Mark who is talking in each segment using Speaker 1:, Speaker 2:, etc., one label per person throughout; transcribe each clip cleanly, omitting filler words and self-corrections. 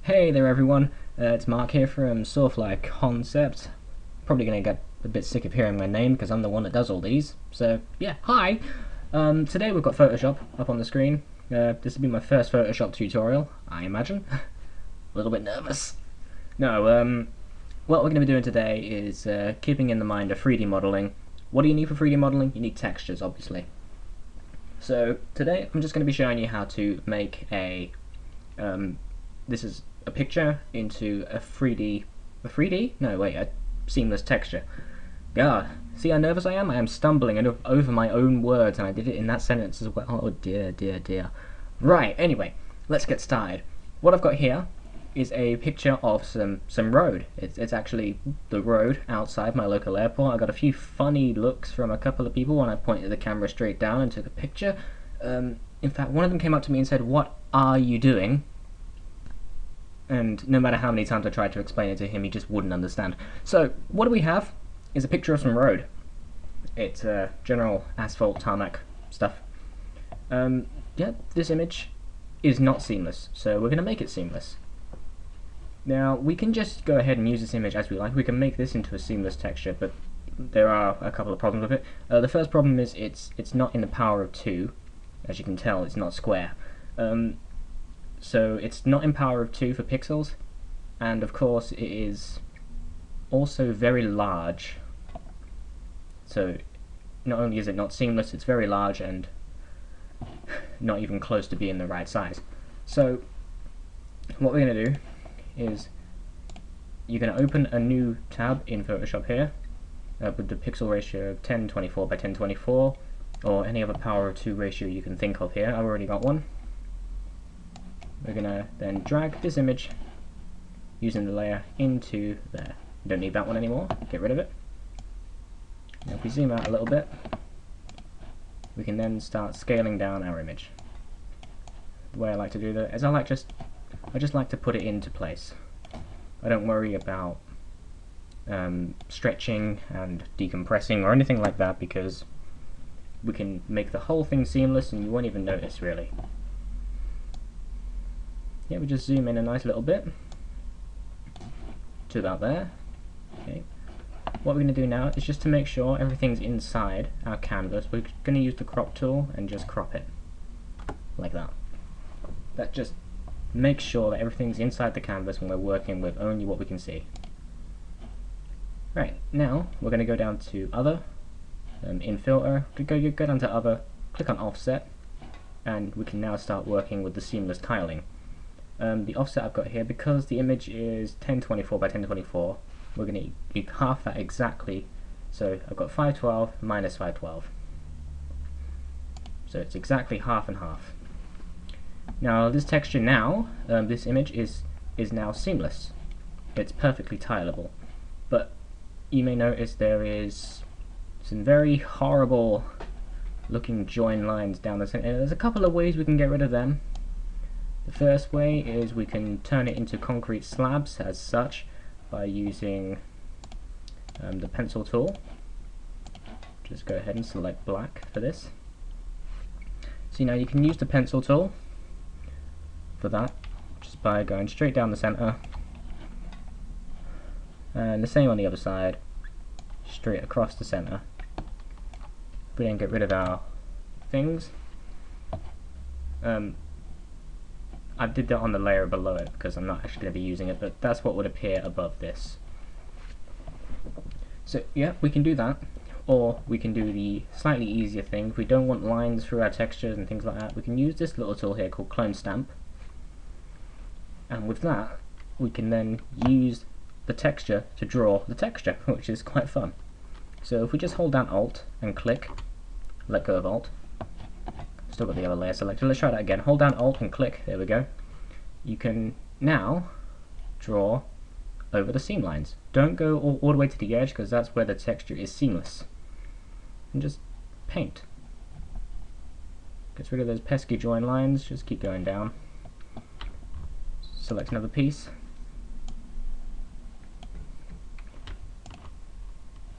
Speaker 1: Hey there everyone, it's Mark here from Soarfly Concept. Probably going to get a bit sick of hearing my name because I'm the one that does all these. So yeah, hi! Today we've got Photoshop up on the screen. This will be my first Photoshop tutorial, I imagine. A little bit nervous. No, what we're going to be doing today is keeping in the mind of 3D modeling. What do you need for 3D modeling? You need textures, obviously. So today I'm just going to be showing you how to make a this is a picture into a 3D? No, wait, a seamless texture. God, see how nervous I am? I am stumbling over my own words, and I did it in that sentence as well. Oh dear, dear, dear. Right, anyway, let's get started. What I've got here is a picture of some road. It's actually the road outside my local airport. I got a few funny looks from a couple of people when I pointed the camera straight down and took a picture. In fact, one of them came up to me and said, "What are you doing?" And no matter how many times I tried to explain it to him, he just wouldn't understand. So what do we have is a picture of some road. It's general asphalt tarmac stuff. Yeah, this image is not seamless, so we're going to make it seamless. Now we can just go ahead and use this image as we like. We can make this into a seamless texture, but there are a couple of problems with it. The first problem is it's not in the power of 2. As you can tell, it's not square. So it's not in power of 2 for pixels, and of course it is also very large. So not only is it not seamless, it's very large and not even close to being the right size. So what we're going to do is you're going to open a new tab in Photoshop here with the pixel ratio of 1024 by 1024 or any other power of 2 ratio you can think of here. I've already got one. We're going to then drag this image using the layer into there. You don't need that one anymore, get rid of it. Now if we zoom out a little bit, we can then start scaling down our image. The way I like to do that is I just like to put it into place. I don't worry about stretching and decompressing or anything like that, because we can make the whole thing seamless and you won't even notice really. Yeah, we just zoom in a nice little bit to about there. Okay. What we're going to do now is just to make sure everything's inside our canvas, we're going to use the crop tool and just crop it like that. That just makes sure that everything's inside the canvas when we're working with only what we can see. Right, now we're going to go down to Other, in Filter, go down to Other, click on Offset, and we can now start working with the seamless tiling. The offset I've got here, because the image is 1024 by 1024, we're going to half that exactly. So I've got 512 minus 512. So it's exactly half and half. Now this texture now, this image is now seamless. It's perfectly tileable. But you may notice there is some very horrible looking join lines down the center. There's a couple of ways we can get rid of them. The first way is we can turn it into concrete slabs as such by using the pencil tool. Just go ahead and select black for this. So now you can use the pencil tool for that just by going straight down the center, and the same on the other side, straight across the center. We then get rid of our things. I did that on the layer below it because I'm not actually going to be using it, but that's what would appear above this. So yeah, we can do that, or we can do the slightly easier thing. If we don't want lines through our textures and things like that, we can use this little tool here called Clone Stamp, and with that we can then use the texture to draw the texture, which is quite fun. So if we just hold down Alt and click, let go of Alt, still got the other layer selected. Let's try that again. Hold down Alt and click. There we go. You can now draw over the seam lines. Don't go all the way to the edge, because that's where the texture is seamless. And just paint. Gets rid of those pesky join lines. Just keep going down. Select another piece.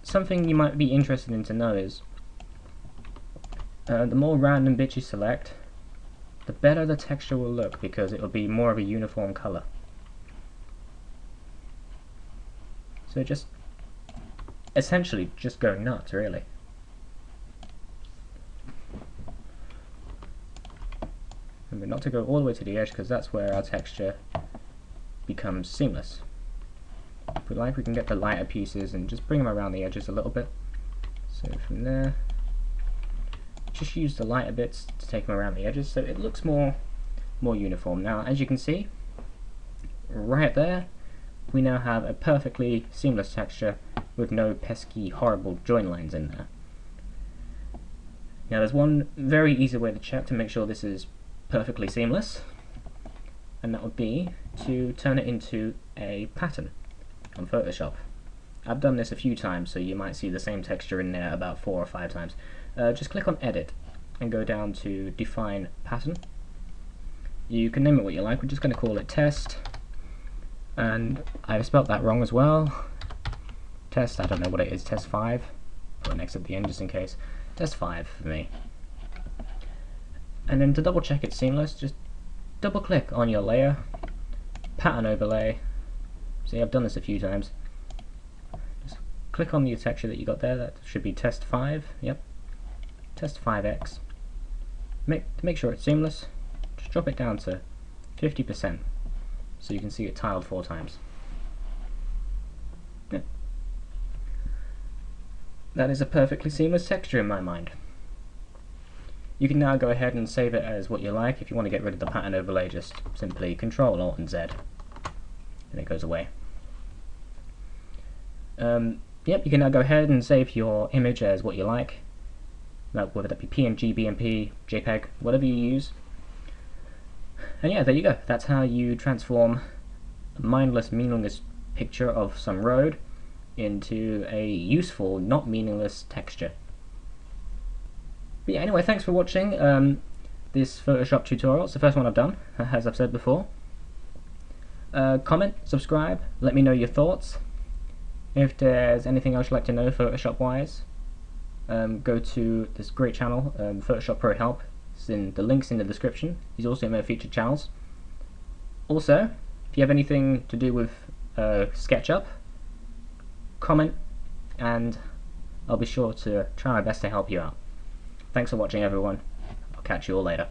Speaker 1: Something you might be interested in to know is the more random bits you select, the better the texture will look, because it will be more of a uniform color. So just essentially just going nuts, really. Remember not to go all the way to the edge, because that's where our texture becomes seamless. If we like, we can get the lighter pieces and just bring them around the edges a little bit. So from there, just use the lighter bits to take them around the edges so it looks more uniform. Now, as you can see, right there, we now have a perfectly seamless texture with no pesky, horrible join lines in there. Now, there's one very easy way to check to make sure this is perfectly seamless, and that would be to turn it into a pattern on Photoshop. I've done this a few times, so you might see the same texture in there about 4 or 5 times. Just click on Edit and go down to Define Pattern. You can name it what you like. We're just going to call it Test, and I've spelt that wrong as well. Test, I don't know what it is, Test 5. Put an X at the end just in case. Test 5 for me. And then to double check it's seamless, just double click on your layer, pattern overlay. See, I've done this a few times. Just click on the texture that you got there, that should be Test 5, yep. Test 5X. To make sure it's seamless, just drop it down to 50%, so you can see it tiled 4 times. Yeah. That is a perfectly seamless texture in my mind. You can now go ahead and save it as what you like. If you want to get rid of the pattern overlay, just simply Control Alt and Z, and it goes away. Yep, you can now go ahead and save your image as what you like, whether that be PNG, BMP, JPEG, whatever you use. And yeah, there you go. That's how you transform a mindless, meaningless picture of some road into a useful, not meaningless texture. But yeah, anyway, thanks for watching this Photoshop tutorial. It's the first one I've done, as I've said before. Comment, subscribe, let me know your thoughts. If there's anything else you'd like to know Photoshop-wise, go to this great channel, Photoshop Pro Help. It's in the links in the description. He's also in my featured channels. Also, if you have anything to do with SketchUp, comment, and I'll be sure to try my best to help you out. Thanks for watching, everyone. I'll catch you all later.